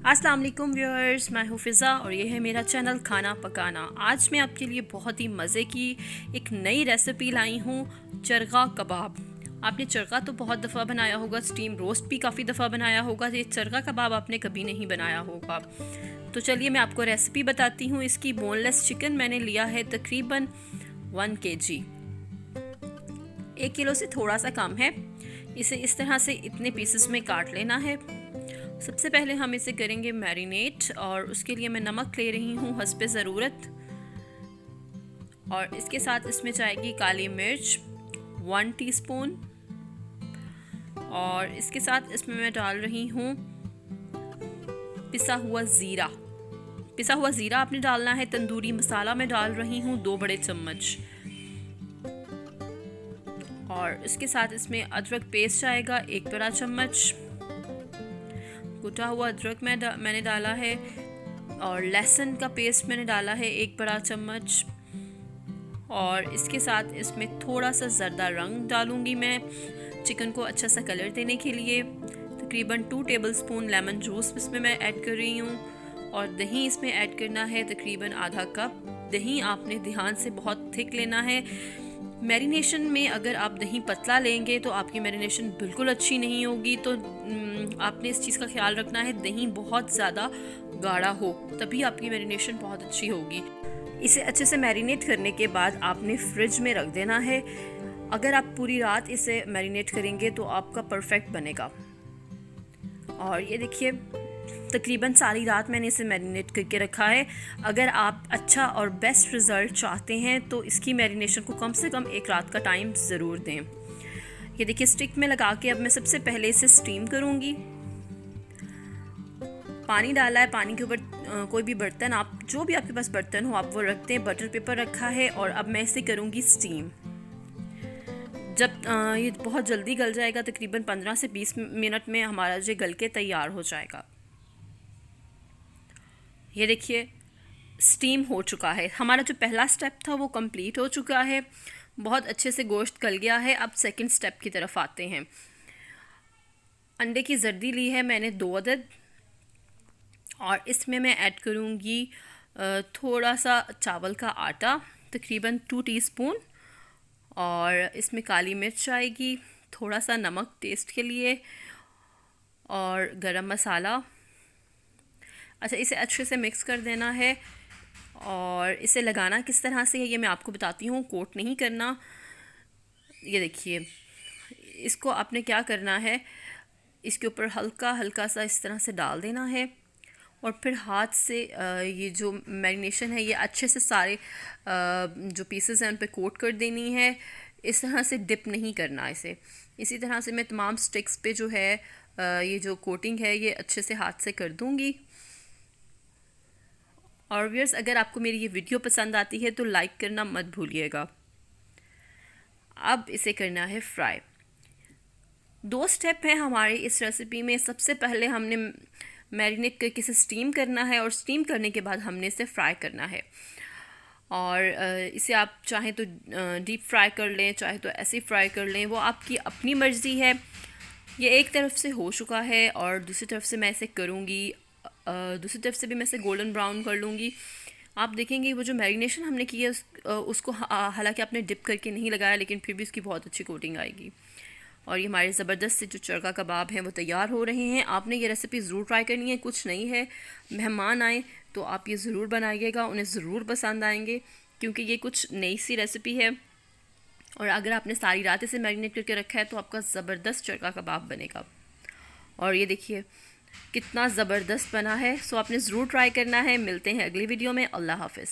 अस्सलाम वालेकुम व्यूअर्स, मैं हूँ फ़िज़ा और ये है मेरा चैनल खाना पकाना। आज मैं आपके लिए बहुत ही मज़े की एक नई रेसिपी लाई हूँ, चरगा कबाब। आपने चरगा तो बहुत दफ़ा बनाया होगा, स्टीम रोस्ट भी काफ़ी दफ़ा बनाया होगा, ये चरगा कबाब आपने कभी नहीं बनाया होगा। तो चलिए मैं आपको रेसिपी बताती हूँ। इसकी बोनलेस चिकन मैंने लिया है तकरीबन 1 kg, 1 किलो से थोड़ा सा कम है। इसे इस तरह से इतने पीसेस में काट लेना है। सबसे पहले हम इसे करेंगे मैरिनेट और उसके लिए मैं नमक ले रही हूँ हस्बे ज़रूरत, और इसके साथ इसमें जाएगी काली मिर्च 1 टीस्पून, और इसके साथ इसमें मैं डाल रही हूँ पिसा हुआ ज़ीरा। पिसा हुआ ज़ीरा आपने डालना है। तंदूरी मसाला मैं डाल रही हूँ 2 बड़े चम्मच, और इसके साथ इसमें अदरक पेस्ट आएगा 1 बड़ा चम्मच। कुटा हुआ अदरक मैंने डाला है, और लहसुन का पेस्ट मैंने डाला है 1 बड़ा चम्मच, और इसके साथ इसमें थोड़ा सा ज़रदा रंग डालूंगी मैं चिकन को अच्छा सा कलर देने के लिए। तकरीबन 2 टेबलस्पून लेमन जूस इसमें मैं ऐड कर रही हूँ, और दही इसमें ऐड करना है तकरीबन आधा कप। दही आपने ध्यान से बहुत थिक लेना है। मैरिनेशन में अगर आप दही पतला लेंगे तो आपकी मैरिनेशन बिल्कुल अच्छी नहीं होगी। तो आपने इस चीज़ का ख्याल रखना है दही बहुत ज़्यादा गाढ़ा हो, तभी आपकी मैरिनेशन बहुत अच्छी होगी। इसे अच्छे से मैरिनेट करने के बाद आपने फ्रिज में रख देना है। अगर आप पूरी रात इसे मैरिनेट करेंगे तो आपका परफेक्ट बनेगा। और ये देखिए, तकरीबन सारी रात मैंने इसे मैरिनेट करके रखा है। अगर आप अच्छा और बेस्ट रिज़ल्ट चाहते हैं तो इसकी मैरिनेशन को कम से कम 1 रात का टाइम ज़रूर दें। ये देखिए, स्टिक में लगा के अब मैं सबसे पहले इसे स्टीम करूँगी। पानी डाला है, पानी के ऊपर कोई भी बर्तन, आप जो भी आपके पास बर्तन हो आप वो रख दें। बटर पेपर रखा है, और अब मैं इसे करूँगी स्टीम। जब ये बहुत जल्दी गल जाएगा, तकरीबन 15 से 20 मिनट में हमारा जो गल के तैयार हो जाएगा। ये देखिए, स्टीम हो चुका है। हमारा जो पहला स्टेप था वो कंप्लीट हो चुका है। बहुत अच्छे से गोश्त गल गया है। अब सेकंड स्टेप की तरफ आते हैं। अंडे की जर्दी ली है मैंने 2 अदद, और इसमें मैं ऐड करूँगी थोड़ा सा चावल का आटा, तकरीबन 2 टीस्पून, और इसमें काली मिर्च आएगी, थोड़ा सा नमक टेस्ट के लिए, और गरम मसाला। अच्छा, इसे अच्छे से मिक्स कर देना है, और इसे लगाना किस तरह से है ये मैं आपको बताती हूँ। कोट नहीं करना। ये देखिए, इसको आपने क्या करना है, इसके ऊपर हल्का हल्का सा इस तरह से डाल देना है, और फिर हाथ से ये जो मैरिनेशन है ये अच्छे से सारे जो पीसेस हैं उन पे कोट कर देनी है। इस तरह से डिप नहीं करना इसे। इसी तरह से मैं तमाम स्टिक्स पे जो है ये जो कोटिंग है ये अच्छे से हाथ से कर दूँगी। और व्यूअर्स, अगर आपको मेरी ये वीडियो पसंद आती है तो लाइक करना मत भूलिएगा। अब इसे करना है फ्राई। 2 स्टेप हैं हमारे इस रेसिपी में। सबसे पहले हमने मैरिनेट करके इसे स्टीम करना है, और स्टीम करने के बाद हमने इसे फ्राई करना है। और इसे आप चाहें तो डीप फ्राई कर लें, चाहे तो ऐसे फ्राई कर लें, वो आपकी अपनी मर्ज़ी है। ये एक तरफ से हो चुका है, और दूसरी तरफ से मैं इसे करूँगी। दूसरी तरफ से भी मैं इसे गोल्डन ब्राउन कर लूँगी। आप देखेंगे वो जो मैरिनेशन हमने की है उसको हालांकि आपने डिप करके नहीं लगाया, लेकिन फिर भी उसकी बहुत अच्छी कोटिंग आएगी। और ये हमारे ज़बरदस्त से जो चरगा कबाब हैं वो तैयार हो रहे हैं। आपने ये रेसिपी ज़रूर ट्राई करनी है। कुछ नहीं है, मेहमान आए तो आप ये ज़रूर बनाइएगा, उन्हें ज़रूर पसंद आएंगे, क्योंकि ये कुछ नई सी रेसिपी है। और अगर आपने सारी रात इसे मैरिनेट करके रखा है तो आपका ज़बरदस्त चरगा कबाब बनेगा। और ये देखिए कितना ज़बरदस्त बना है। सो आपने ज़रूर ट्राई करना है। मिलते हैं अगली वीडियो में। अल्लाह हाफ़िज़।